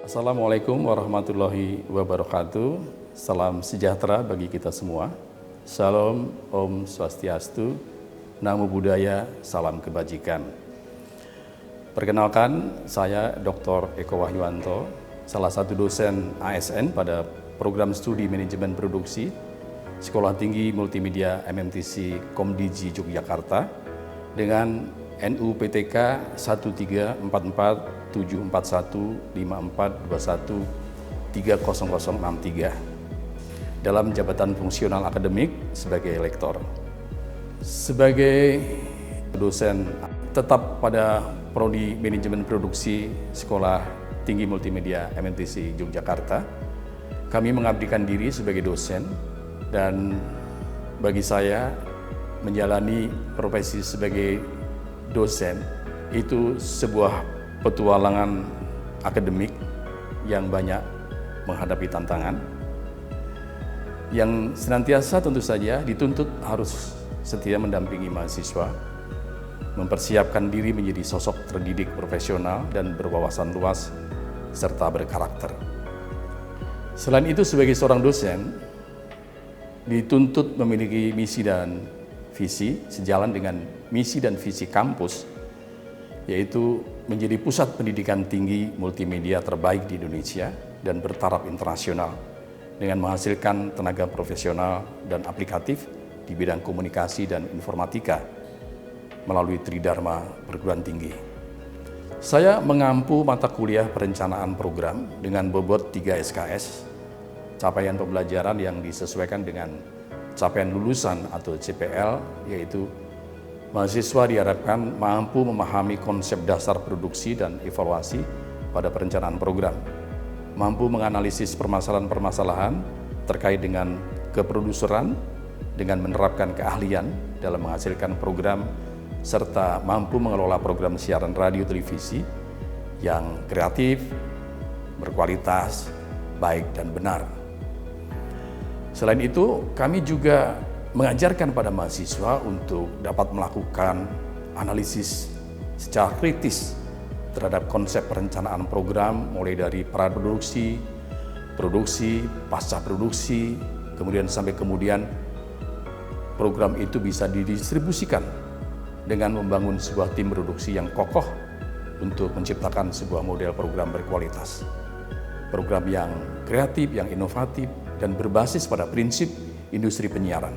Assalamualaikum warahmatullahi wabarakatuh. Salam sejahtera bagi kita semua. Salam, Om Swastiastu, Namo Buddhaya, salam kebajikan. Perkenalkan, saya Dr. Eko Wahyuwanto, salah satu dosen ASN pada program studi manajemen produksi Sekolah Tinggi Multimedia MMTC Komdiji Yogyakarta dengan NU PTK 13447154213063 dalam jabatan fungsional akademik sebagai lektor. Sebagai dosen tetap pada Prodi Manajemen Produksi Sekolah Tinggi Multimedia MMTC Yogyakarta, kami mengabdikan diri sebagai dosen, dan bagi saya menjalani profesi sebagai dosen itu sebuah petualangan akademik yang banyak menghadapi tantangan, yang senantiasa tentu saja dituntut harus setia mendampingi mahasiswa, mempersiapkan diri menjadi sosok terdidik profesional dan berwawasan luas serta berkarakter. Selain itu, sebagai seorang dosen dituntut memiliki misi dan visi sejalan dengan misi dan visi kampus, yaitu menjadi pusat pendidikan tinggi multimedia terbaik di Indonesia dan bertaraf internasional dengan menghasilkan tenaga profesional dan aplikatif di bidang komunikasi dan informatika melalui Tridharma Perguruan Tinggi. Saya mengampu mata kuliah perencanaan program dengan bobot 3 SKS, capaian pembelajaran yang disesuaikan dengan capaian lulusan atau CPL, yaitu mahasiswa diharapkan mampu memahami konsep dasar produksi dan evaluasi pada perencanaan program, mampu menganalisis permasalahan-permasalahan terkait dengan keproduseran dengan menerapkan keahlian dalam menghasilkan program, serta mampu mengelola program siaran radio televisi yang kreatif, berkualitas, baik dan benar. Selain itu, kami juga mengajarkan pada mahasiswa untuk dapat melakukan analisis secara kritis terhadap konsep perencanaan program, mulai dari praproduksi, produksi, pasca produksi, kemudian program itu bisa didistribusikan dengan membangun sebuah tim produksi yang kokoh untuk menciptakan sebuah model program berkualitas. Program yang kreatif, yang inovatif, dan berbasis pada prinsip industri penyiaran.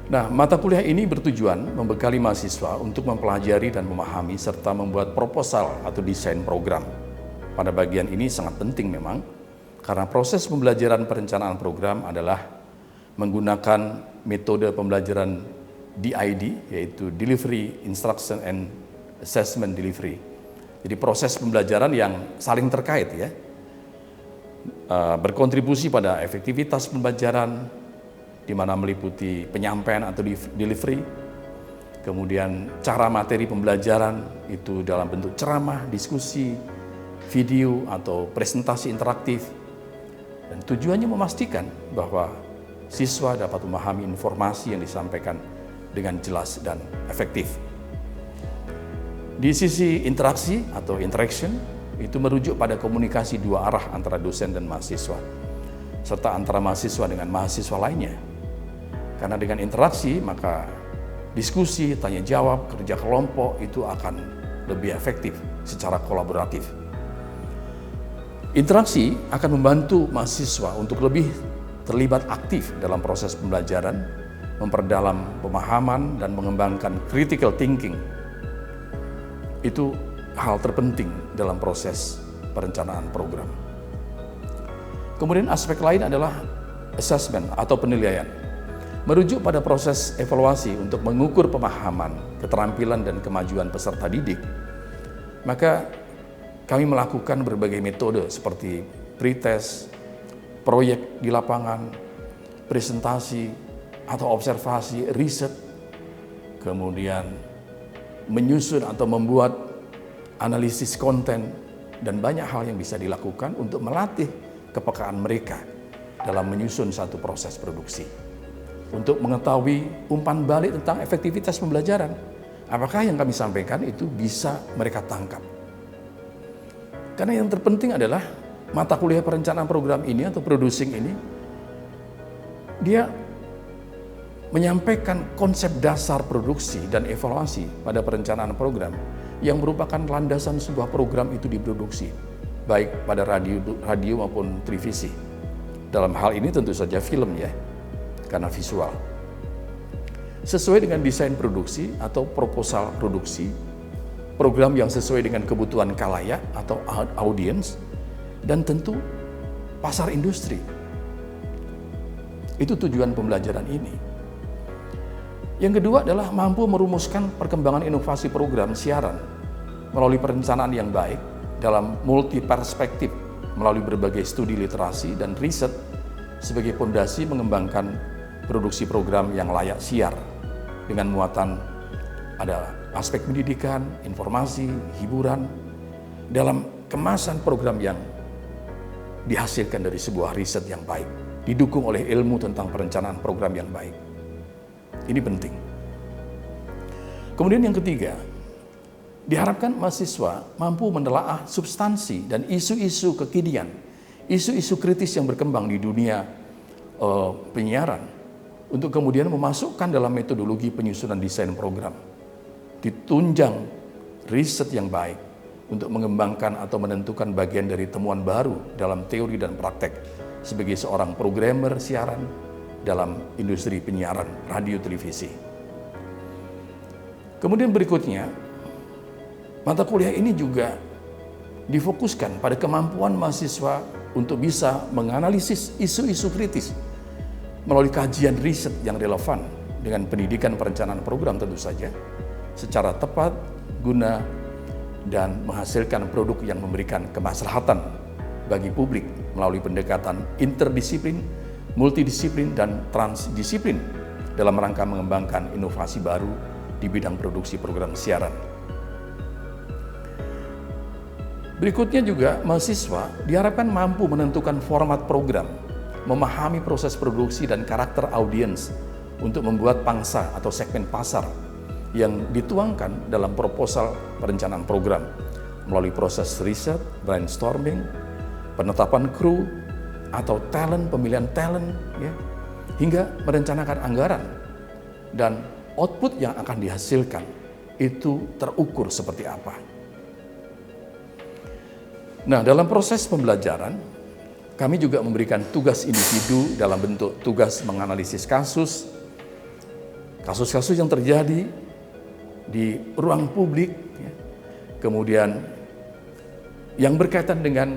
Nah, mata kuliah ini bertujuan membekali mahasiswa untuk mempelajari dan memahami serta membuat proposal atau desain program. Pada bagian ini sangat penting memang, karena proses pembelajaran perencanaan program adalah menggunakan metode pembelajaran DID, yaitu Delivery, Instruction, and Assessment Delivery. Jadi proses pembelajaran yang saling terkait ya, berkontribusi pada efektivitas pembelajaran, di mana meliputi penyampaian atau delivery, kemudian cara materi pembelajaran itu dalam bentuk ceramah, diskusi, video, atau presentasi interaktif, dan tujuannya memastikan bahwa siswa dapat memahami informasi yang disampaikan dengan jelas dan efektif. Di sisi interaksi atau interaction, itu merujuk pada komunikasi dua arah antara dosen dan mahasiswa, serta antara mahasiswa dengan mahasiswa lainnya. Karena dengan interaksi, maka diskusi, tanya jawab, kerja kelompok itu akan lebih efektif secara kolaboratif. Interaksi akan membantu mahasiswa untuk lebih terlibat aktif dalam proses pembelajaran, memperdalam pemahaman, dan mengembangkan critical thinking. Itu hal terpenting dalam proses perencanaan program. Kemudian aspek lain adalah assessment atau penilaian. Merujuk pada proses evaluasi untuk mengukur pemahaman, keterampilan, dan kemajuan peserta didik, maka kami melakukan berbagai metode seperti pretest, proyek di lapangan, presentasi atau observasi, riset, kemudian menyusun atau membuat analisis konten, dan banyak hal yang bisa dilakukan untuk melatih kepekaan mereka dalam menyusun satu proses produksi. Untuk mengetahui umpan balik tentang efektivitas pembelajaran, apakah yang kami sampaikan itu bisa mereka tangkap Karena yang terpenting adalah mata kuliah perencanaan program ini atau producing ini, dia menyampaikan konsep dasar produksi dan evaluasi pada perencanaan program yang merupakan landasan sebuah program itu diproduksi, baik pada radio maupun televisi. Dalam hal ini tentu saja film ya, karena visual. Sesuai dengan desain produksi atau proposal produksi, program yang sesuai dengan kebutuhan khalayak atau audiens, dan tentu pasar industri. Itu tujuan pembelajaran ini. Yang kedua adalah mampu merumuskan perkembangan inovasi program siaran melalui perencanaan yang baik dalam multi perspektif melalui berbagai studi literasi dan riset sebagai fondasi mengembangkan produksi program yang layak siar dengan muatan ada aspek pendidikan, informasi, hiburan dalam kemasan program yang dihasilkan dari sebuah riset yang baik, didukung oleh ilmu tentang perencanaan program yang baik. Ini penting. Kemudian yang ketiga, diharapkan mahasiswa mampu menelaah substansi dan isu-isu kekinian, isu-isu kritis yang berkembang di dunia penyiaran, untuk kemudian memasukkan dalam metodologi penyusunan desain program. Ditunjang riset yang baik untuk mengembangkan atau menentukan bagian dari temuan baru dalam teori dan praktek sebagai seorang programmer siaran dalam industri penyiaran radio televisi. Kemudian berikutnya, mata kuliah ini juga difokuskan pada kemampuan mahasiswa untuk bisa menganalisis isu-isu kritis melalui kajian riset yang relevan dengan pendidikan perencanaan program tentu saja, secara tepat, guna, dan menghasilkan produk yang memberikan kemaslahatan bagi publik melalui pendekatan interdisiplin, multidisiplin, dan transdisiplin dalam rangka mengembangkan inovasi baru di bidang produksi program siaran. Berikutnya juga, mahasiswa diharapkan mampu menentukan format program, memahami proses produksi dan karakter audiens untuk membuat pangsa atau segmen pasar yang dituangkan dalam proposal perencanaan program melalui proses riset, brainstorming, penetapan kru atau talent, pemilihan talent, ya, hingga merencanakan anggaran dan output yang akan dihasilkan itu terukur seperti apa. Nah, dalam proses pembelajaran, kami juga memberikan tugas individu dalam bentuk tugas menganalisis kasus-kasus yang terjadi di ruang publik, ya. Kemudian yang berkaitan dengan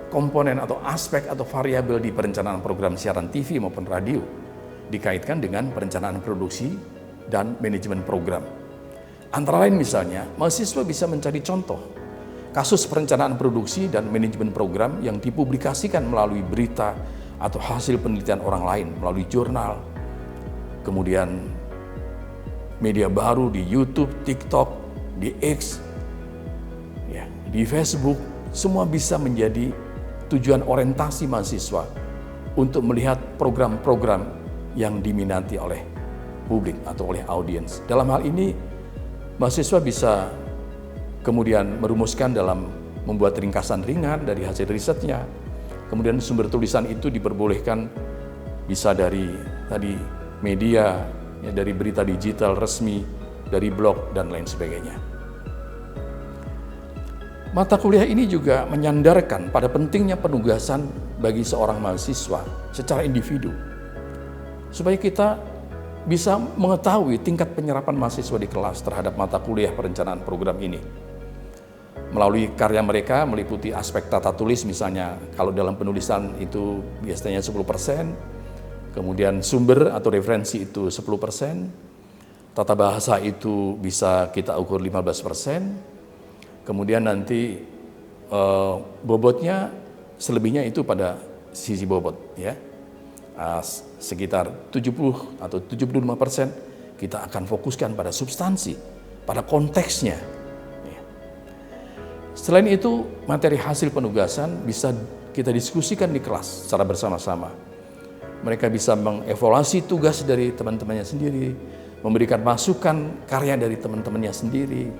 komponen atau aspek atau variabel di perencanaan program siaran TV maupun radio, dikaitkan dengan perencanaan produksi dan manajemen program. Antara lain misalnya, mahasiswa bisa mencari contoh kasus perencanaan produksi dan manajemen program yang dipublikasikan melalui berita atau hasil penelitian orang lain melalui jurnal, kemudian media baru di YouTube, TikTok, di X, ya, di Facebook, semua bisa menjadi tujuan orientasi mahasiswa untuk melihat program-program yang diminati oleh publik atau oleh audiens. Dalam hal ini, mahasiswa bisa kemudian merumuskan dalam membuat ringkasan ringan dari hasil risetnya. Kemudian sumber tulisan itu diperbolehkan bisa dari tadi media, ya, dari berita digital resmi, dari blog, dan lain sebagainya. Mata kuliah ini juga menyandarkan pada pentingnya penugasan bagi seorang mahasiswa secara individu, supaya kita bisa mengetahui tingkat penyerapan mahasiswa di kelas terhadap mata kuliah perencanaan program ini. Melalui karya mereka meliputi aspek tata tulis, misalnya kalau dalam penulisan itu biasanya 10%, kemudian sumber atau referensi itu 10%, tata bahasa itu bisa kita ukur 15%, kemudian nanti bobotnya selebihnya itu pada sisi bobot, ya. Sekitar 70 atau 75% kita akan fokuskan pada substansi, pada konteksnya. Selain itu, materi hasil penugasan bisa kita diskusikan di kelas secara bersama-sama. Mereka bisa mengevaluasi tugas dari teman-temannya sendiri, memberikan masukan karya dari teman-temannya sendiri,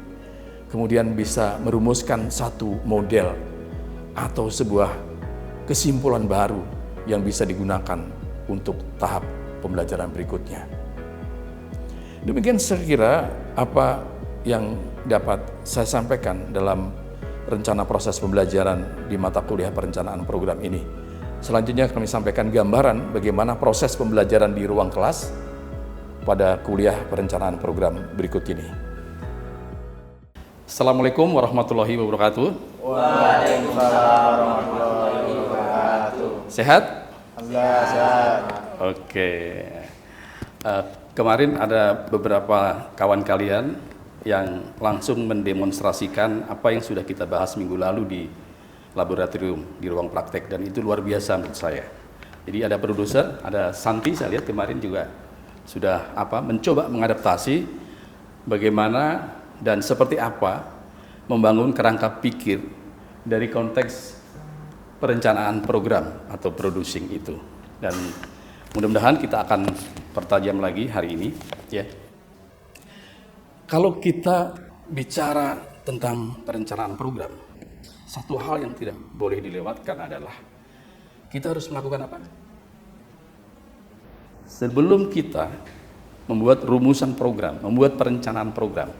kemudian bisa merumuskan satu model atau sebuah kesimpulan baru yang bisa digunakan untuk tahap pembelajaran berikutnya. Demikian saya kira apa yang dapat saya sampaikan dalam rencana proses pembelajaran di mata kuliah perencanaan program ini. Selanjutnya kami sampaikan gambaran bagaimana proses pembelajaran di ruang kelas pada kuliah perencanaan program berikut ini. Assalamualaikum warahmatullahi wabarakatuh. Waalaikumsalam warahmatullahi wabarakatuh. Sehat? Alhamdulillah sehat. Oke. Kemarin ada beberapa kawan kalian yang langsung mendemonstrasikan apa yang sudah kita bahas minggu lalu di laboratorium, di ruang praktek, dan itu luar biasa menurut saya. Jadi ada produser, ada Santi, saya lihat kemarin juga sudah mencoba mengadaptasi bagaimana dan seperti apa membangun kerangka pikir dari konteks perencanaan program atau producing itu. Dan mudah-mudahan kita akan pertajam lagi hari ini, ya. Kalau kita bicara tentang perencanaan program, satu hal yang tidak boleh dilewatkan adalah kita harus melakukan apa? Sebelum kita membuat rumusan program, membuat perencanaan program,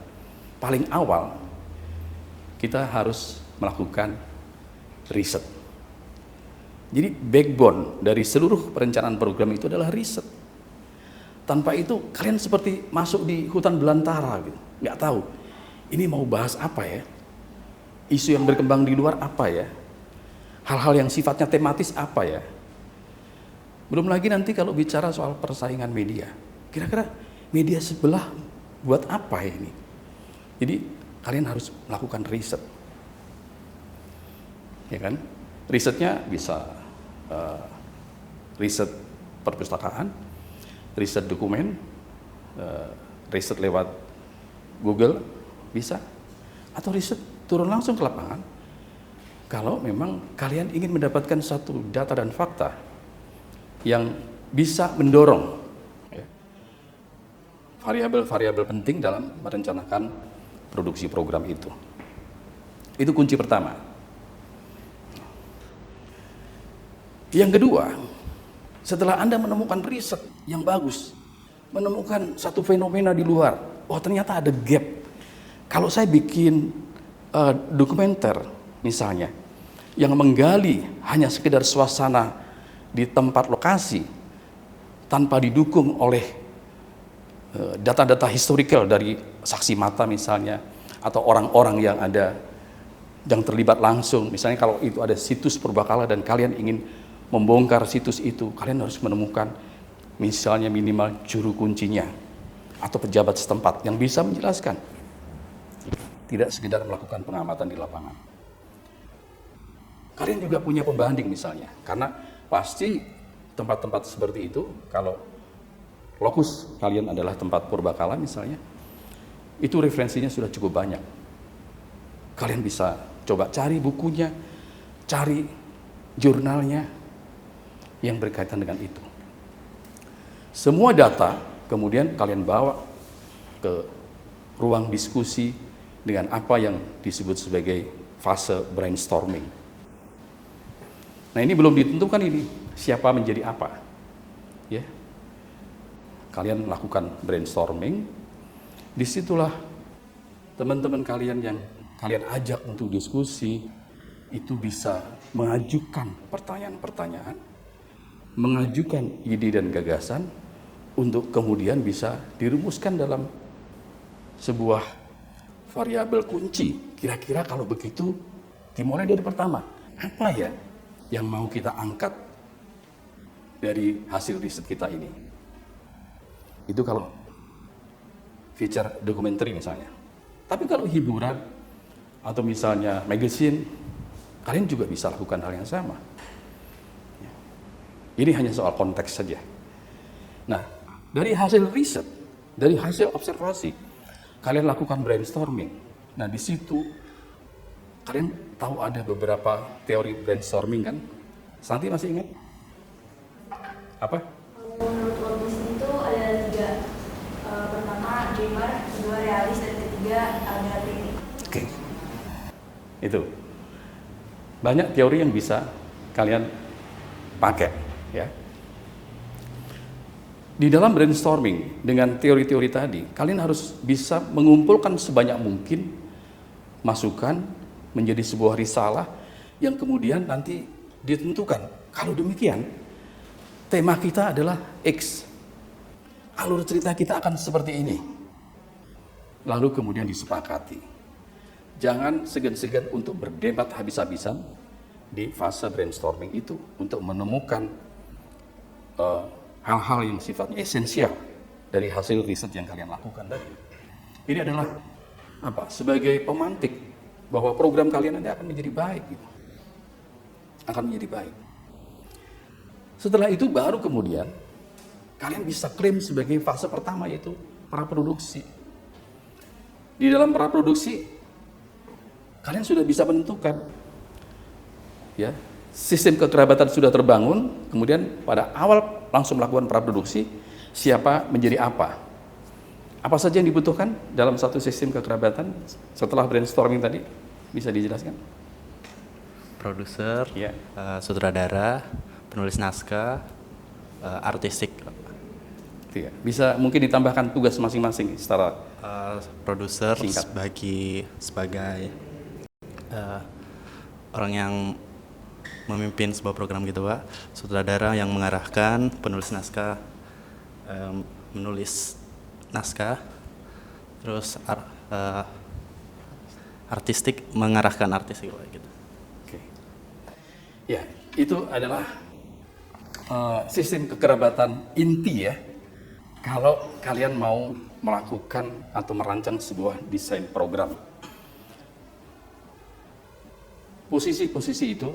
paling awal kita harus melakukan riset. Jadi backbone dari seluruh perencanaan program itu adalah riset. Tanpa itu kalian seperti masuk di hutan belantara gitu, nggak tahu ini mau bahas apa ya, isu yang berkembang di luar apa ya, hal-hal yang sifatnya tematis apa ya. Belum lagi nanti kalau bicara soal persaingan media, kira-kira media sebelah buat apa ini? Jadi kalian harus melakukan riset, ya kan? Risetnya bisa riset perpustakaan, riset dokumen, riset lewat Google bisa, atau riset turun langsung ke lapangan. Kalau memang kalian ingin mendapatkan satu data dan fakta yang bisa mendorong variabel-variabel penting dalam merencanakan produksi program itu. Itu kunci pertama. Yang kedua, setelah Anda menemukan riset yang bagus, menemukan satu fenomena di luar, oh ternyata ada gap. Kalau saya bikin dokumenter misalnya, yang menggali hanya sekedar suasana di tempat lokasi, tanpa didukung oleh data-data historical dari saksi mata misalnya, atau orang-orang yang ada, yang terlibat langsung. Misalnya kalau itu ada situs purbakala dan kalian ingin membongkar situs itu, kalian harus menemukan misalnya minimal juru kuncinya atau pejabat setempat yang bisa menjelaskan. Tidak sekedar melakukan pengamatan di lapangan. Kalian juga punya pembanding misalnya, karena pasti tempat-tempat seperti itu, kalau lokus kalian adalah tempat purbakala misalnya, itu referensinya sudah cukup banyak. Kalian bisa coba cari bukunya, cari jurnalnya yang berkaitan dengan itu. Semua data kemudian kalian bawa ke ruang diskusi dengan apa yang disebut sebagai fase brainstorming. Nah, ini belum ditentukan ini siapa menjadi apa. Ya. Kalian lakukan brainstorming, disitulah teman-teman kalian yang kalian ajak untuk diskusi itu bisa mengajukan pertanyaan-pertanyaan, mengajukan ide dan gagasan untuk kemudian bisa dirumuskan dalam sebuah variabel kunci. Kira-kira kalau begitu dimulai dari pertama, apa ya yang mau kita angkat dari hasil riset kita ini? Itu kalau feature documentary misalnya. Tapi kalau hiburan atau misalnya magazine, kalian juga bisa lakukan hal yang sama. Ini hanya soal konteks saja. Nah, dari hasil riset, dari hasil observasi, kalian lakukan brainstorming. Nah, di situ kalian tahu ada beberapa teori brainstorming kan? Santi masih ingat? Apa? Menurut Orbis itu ada 3. Pertama dreamer, kedua realis, dan ketiga alternatif. Oke. Itu. Banyak teori yang bisa kalian pakai, ya. Di dalam brainstorming dengan teori-teori tadi, kalian harus bisa mengumpulkan sebanyak mungkin masukan menjadi sebuah risalah yang kemudian nanti ditentukan. Kalau demikian, tema kita adalah X. Alur cerita kita akan seperti ini. Lalu kemudian disepakati. Jangan segan-segan untuk berdebat habis-habisan di fase brainstorming itu untuk menemukan hal-hal yang sifatnya esensial dari hasil riset yang kalian lakukan tadi. Ini adalah sebagai pemantik bahwa program kalian nanti akan menjadi baik, gitu. Akan menjadi baik. Setelah itu baru kemudian kalian bisa klaim sebagai fase pertama, yaitu praproduksi. Di dalam praproduksi kalian sudah bisa menentukan, ya, sistem kekerabatan sudah terbangun, kemudian pada awal langsung melakukan praproduksi, siapa menjadi apa. Apa saja yang dibutuhkan dalam satu sistem kekerabatan setelah brainstorming tadi, bisa dijelaskan? Produser, Ya. sutradara, penulis naskah, artistik. Iya. Bisa mungkin ditambahkan tugas masing-masing secara Produser singkat. sebagai orang yang memimpin sebuah program gitu Pak. Sutradara yang mengarahkan, penulis naskah menulis naskah, terus artistik mengarahkan artistik gitu. Oke. Ya, itu adalah sistem kekerabatan inti, ya. Kalau kalian mau melakukan atau merancang sebuah desain program. Posisi-posisi itu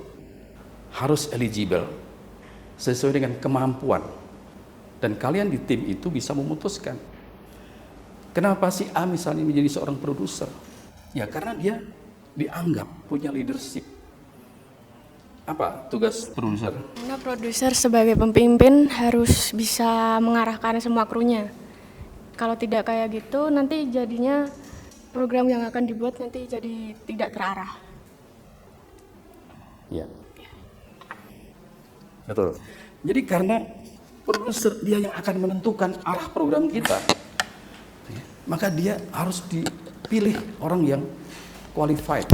harus eligible sesuai dengan kemampuan. Dan kalian di tim itu bisa memutuskan. Kenapa si A misalnya menjadi seorang produser? Ya karena dia dianggap punya leadership. Apa tugas produser? Karena produser sebagai pemimpin harus bisa mengarahkan semua krunya. Kalau tidak kayak gitu, nanti jadinya program yang akan dibuat nanti jadi tidak terarah. Ya. Betul. Jadi karena produser dia yang akan menentukan arah program kita, maka dia harus dipilih orang yang qualified,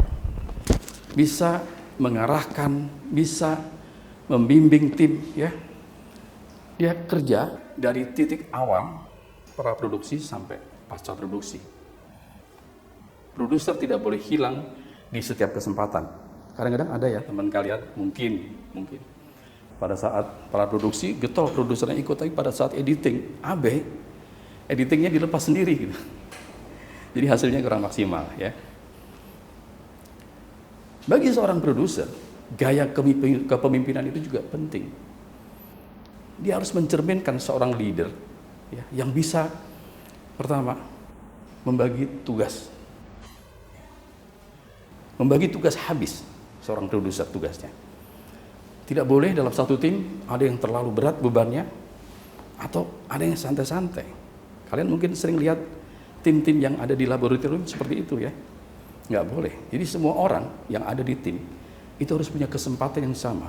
bisa mengarahkan, bisa membimbing tim, ya. Dia kerja dari titik awal praproduksi sampai pasca produksi. Produser tidak boleh hilang di setiap kesempatan. Kadang-kadang ada ya teman kalian, mungkin pada saat praproduksi getol produsernya ikut, tapi pada saat editing AB, editingnya dilepas sendiri gitu. Jadi hasilnya kurang maksimal, ya. Bagi seorang produser, gaya kepemimpinan itu juga penting. Dia harus mencerminkan seorang leader, ya, yang bisa pertama membagi tugas habis. Seorang produser tugasnya tidak boleh dalam satu tim ada yang terlalu berat bebannya atau ada yang santai-santai. Kalian mungkin sering lihat tim-tim yang ada di laboratorium seperti itu, ya. Nggak boleh. Jadi semua orang yang ada di tim itu harus punya kesempatan yang sama,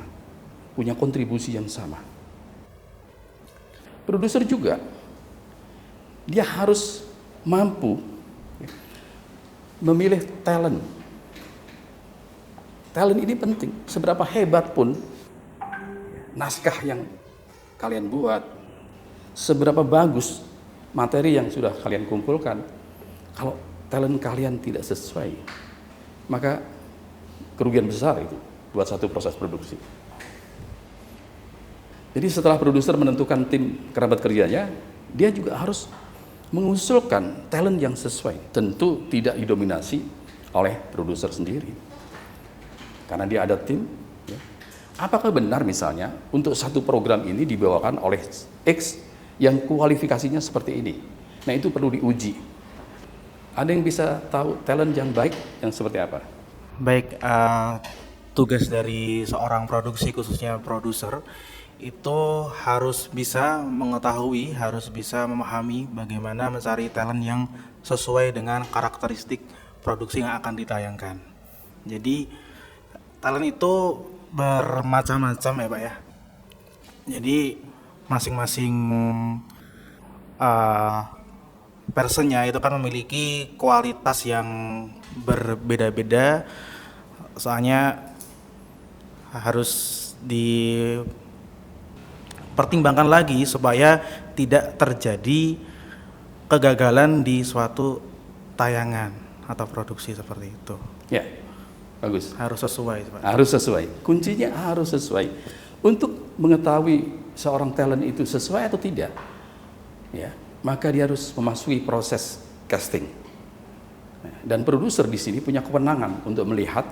punya kontribusi yang sama. Produser juga dia harus mampu memilih talent. Talent ini penting. Seberapa hebat pun naskah yang kalian buat, seberapa bagus materi yang sudah kalian kumpulkan, kalau talent kalian tidak sesuai, maka kerugian besar itu buat satu proses produksi. Jadi setelah produser menentukan tim kerabat kerjanya, dia juga harus mengusulkan talent yang sesuai. Tentu tidak didominasi oleh produser sendiri, karena dia ada tim, ya. Apakah benar misalnya untuk satu program ini dibawakan oleh X yang kualifikasinya seperti ini? Nah, itu perlu diuji. Ada yang bisa tahu talent yang baik yang seperti apa? Baik, tugas dari seorang produksi khususnya produser itu harus bisa mengetahui, harus bisa memahami bagaimana mencari talent yang sesuai dengan karakteristik produksi yang akan ditayangkan. Jadi talent itu bermacam-macam ya Pak ya. Jadi masing-masing personnya itu kan memiliki kualitas yang berbeda-beda. Soalnya harus dipertimbangkan lagi supaya tidak terjadi kegagalan di suatu tayangan atau produksi seperti itu. Ya, bagus. Harus sesuai Pak. Harus sesuai. Kuncinya harus sesuai. Untuk mengetahui seorang talent itu sesuai atau tidak, ya, maka dia harus memasuki proses casting. Dan produser di sini punya kewenangan untuk melihat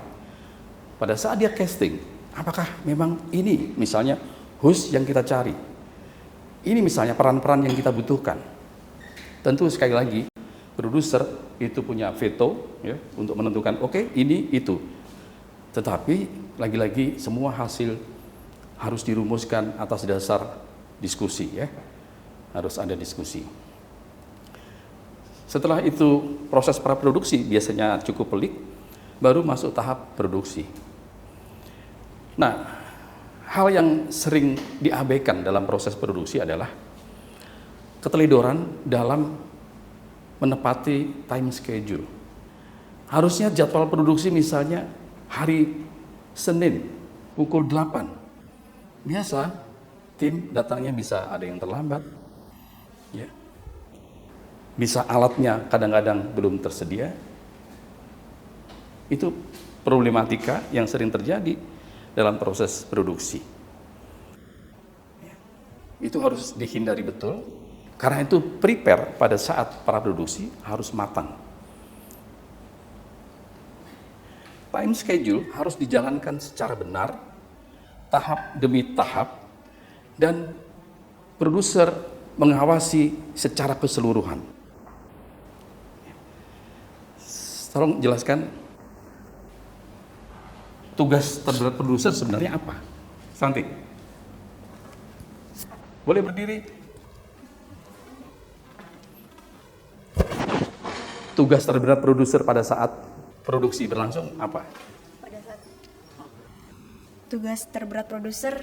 pada saat dia casting, apakah memang ini misalnya host yang kita cari. Ini misalnya peran-peran yang kita butuhkan. Tentu sekali lagi produser itu punya veto ya untuk menentukan oke, ini itu. Tetapi lagi-lagi semua hasil harus dirumuskan atas dasar diskusi ya. Harus ada diskusi. Setelah itu proses praproduksi biasanya cukup pelik, baru masuk tahap produksi. Nah, hal yang sering diabaikan dalam proses produksi adalah keteledoran dalam menepati time schedule. Harusnya jadwal produksi misalnya hari Senin pukul 8. Biasa tim datangnya bisa ada yang terlambat. Ya. Bisa alatnya kadang-kadang belum tersedia. Itu problematika yang sering terjadi dalam proses produksi. Itu harus dihindari betul. Karena itu prepare pada saat praproduksi harus matang. Time schedule harus dijalankan secara benar, tahap demi tahap, dan produser mengawasi secara keseluruhan. Tolong jelaskan tugas terberat produser sebenarnya apa? Santi, boleh berdiri? Tugas terberat produser pada saat produksi berlangsung apa? Tugas terberat produser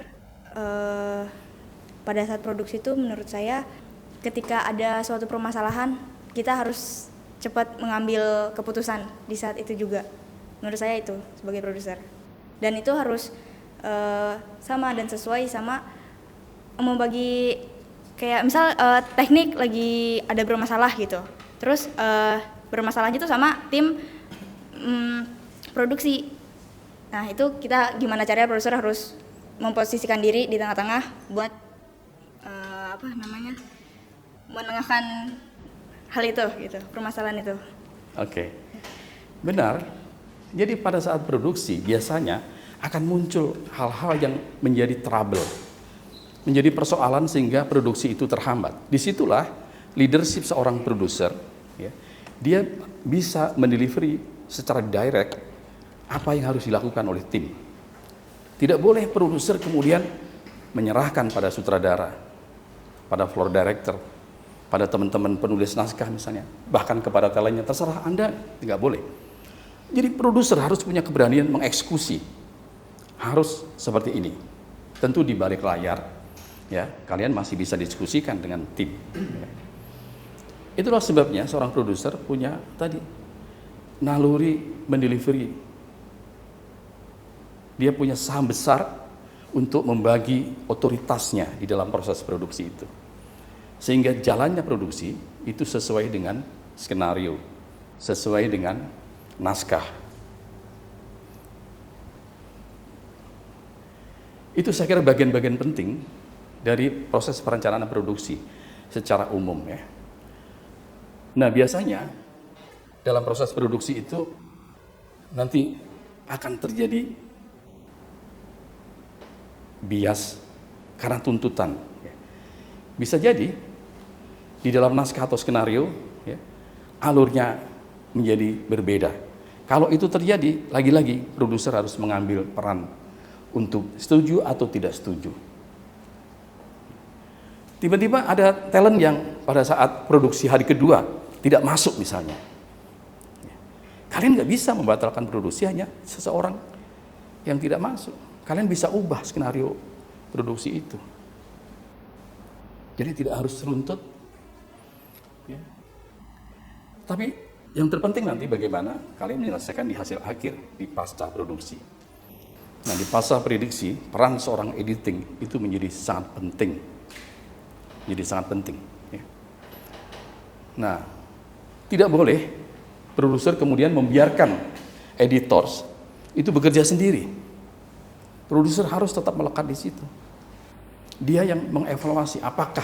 pada saat produksi itu menurut saya ketika ada suatu permasalahan kita harus cepat mengambil keputusan di saat itu juga. Menurut saya itu sebagai produser. Dan itu harus sama dan sesuai sama membagi kayak misal teknik lagi ada bermasalah gitu. Terus bermasalahnya itu sama tim produksi. Nah itu kita gimana caranya produser harus memposisikan diri di tengah-tengah buat menengahkan hal itu gitu, permasalahan itu. Oke, benar. Jadi pada saat produksi biasanya akan muncul hal-hal yang menjadi trouble, menjadi persoalan sehingga produksi itu terhambat. Disitulah leadership seorang produser, ya, dia bisa mendelivery secara direct apa yang harus dilakukan oleh tim. Tidak boleh produser kemudian menyerahkan pada sutradara, pada floor director, pada teman-teman penulis naskah misalnya, bahkan kepada talentnya, terserah Anda, tidak boleh. Jadi produser harus punya keberanian mengeksekusi, harus seperti ini. Tentu di balik layar, ya kalian masih bisa diskusikan dengan tim. Itulah sebabnya seorang produser punya tadi naluri mendelivery. Dia punya saham besar untuk membagi otoritasnya di dalam proses produksi itu. Sehingga jalannya produksi itu sesuai dengan skenario, sesuai dengan naskah. Itu saya kira bagian-bagian penting dari proses perencanaan produksi secara umum ya. Nah biasanya dalam proses produksi itu nanti akan terjadi bias karena tuntutan. Bisa jadi di dalam naskah atau skenario ya, alurnya menjadi berbeda. Kalau itu terjadi, lagi-lagi produser harus mengambil peran untuk setuju atau tidak setuju. Tiba-tiba ada talent yang pada saat produksi hari kedua tidak masuk misalnya. Kalian nggak bisa membatalkan produksi hanya seseorang yang tidak masuk. Kalian bisa ubah skenario produksi itu. Jadi tidak harus runtut. Ya. Tapi yang terpenting nanti bagaimana kalian menyelesaikan di hasil akhir, di pasca produksi. Nah, di pasca prediksi, peran seorang editing itu menjadi sangat penting. Jadi sangat penting. Ya. Nah, tidak boleh produser kemudian membiarkan editors itu bekerja sendiri. Produser harus tetap melekat di situ. Dia yang mengevaluasi apakah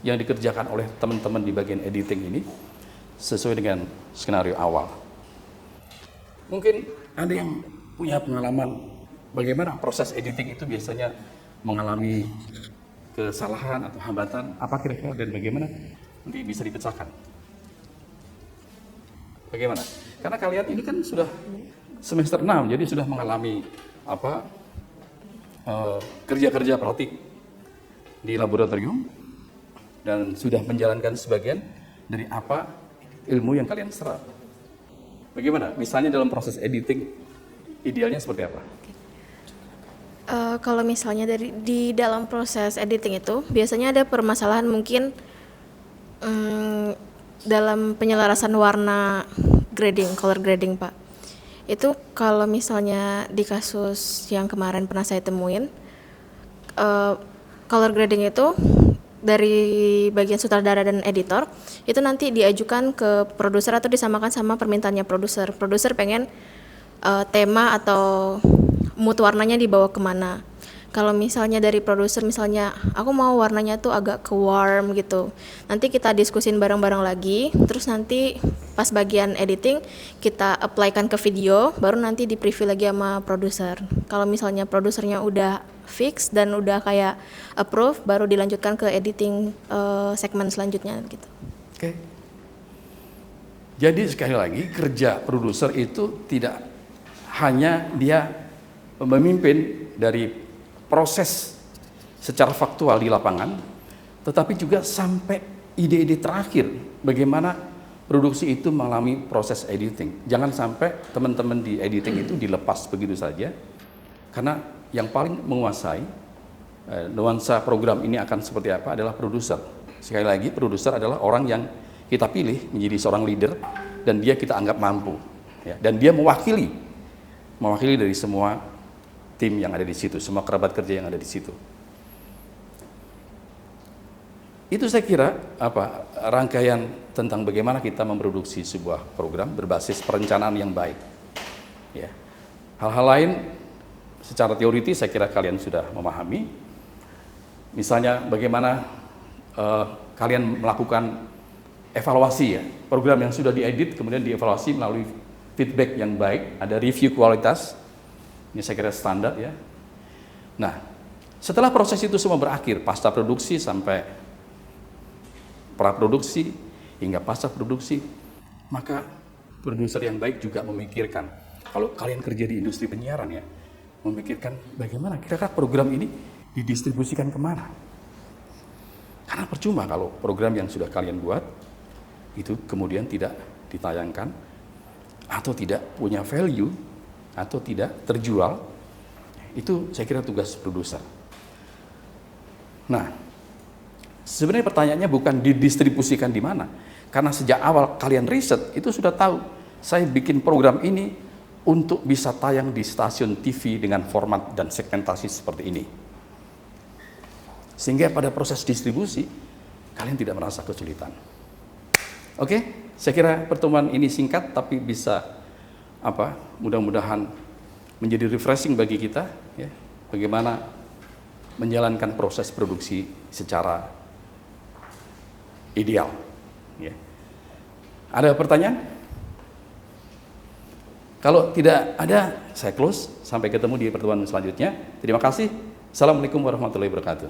yang dikerjakan oleh teman-teman di bagian editing ini sesuai dengan skenario awal. Mungkin ada yang punya pengalaman bagaimana proses editing itu biasanya mengalami kesalahan atau hambatan, apa kira-kira dan bagaimana nanti bisa dipecahkan. Bagaimana? Karena kalian ini kan sudah semester 6, jadi sudah mengalami kerja-kerja praktik di laboratorium dan sudah menjalankan sebagian dari apa ilmu yang kalian serap. Bagaimana? Misalnya dalam proses editing, idealnya seperti apa? Kalau misalnya di dalam proses editing itu biasanya ada permasalahan mungkin dalam penyelarasan warna grading, color grading, Pak. Itu kalau misalnya di kasus yang kemarin pernah saya temuin, color grading itu dari bagian sutradara dan editor itu nanti diajukan ke produser atau disamakan sama permintaannya produser. Produser pengen tema atau mood warnanya dibawa kemana. Kalau misalnya dari produser, misalnya aku mau warnanya tuh agak ke warm gitu, nanti kita diskusin bareng-bareng lagi, terus nanti pas bagian editing kita apply-kan ke video, baru nanti di preview lagi sama produser. Kalau misalnya produsernya udah fix dan udah kayak approve, baru dilanjutkan ke editing segmen selanjutnya gitu. Oke. Jadi sekali lagi kerja produser itu tidak hanya dia memimpin dari proses secara faktual di lapangan, tetapi juga sampai ide-ide terakhir bagaimana produksi itu mengalami proses editing. Jangan sampai teman-teman di editing itu dilepas begitu saja, karena yang paling menguasai nuansa program ini akan seperti apa adalah produser. Sekali lagi, produser adalah orang yang kita pilih menjadi seorang leader dan dia kita anggap mampu, ya, dan dia mewakili dari semua tim yang ada di situ, semua kerabat kerja yang ada di situ. Itu saya kira rangkaian tentang bagaimana kita memproduksi sebuah program berbasis perencanaan yang baik. Ya. Hal-hal lain secara teoritis saya kira kalian sudah memahami. Misalnya bagaimana kalian melakukan evaluasi ya, program yang sudah diedit kemudian dievaluasi melalui feedback yang baik, ada review kualitas. Ini saya kira standar ya. Nah, setelah proses itu semua berakhir, pasca produksi sampai praproduksi hingga pasca produksi, maka produser yang baik juga memikirkan, kalau kalian kerja di industri penyiaran ya, memikirkan bagaimana kira-kira program ini didistribusikan kemana. Karena percuma kalau program yang sudah kalian buat itu kemudian tidak ditayangkan atau tidak punya value atau tidak terjual. Itu saya kira tugas produser. Nah, sebenarnya pertanyaannya bukan didistribusikan di mana, karena sejak awal kalian riset itu sudah tahu saya bikin program ini untuk bisa tayang di stasiun TV dengan format dan segmentasi seperti ini, sehingga pada proses distribusi kalian tidak merasa kesulitan. Oke, saya kira pertemuan ini singkat tapi bisa mudah-mudahan menjadi refreshing bagi kita ya, bagaimana menjalankan proses produksi secara ideal ya. Ada pertanyaan? Kalau tidak ada, saya close. Sampai ketemu di pertemuan selanjutnya. Terima kasih. Assalamualaikum warahmatullahi wabarakatuh.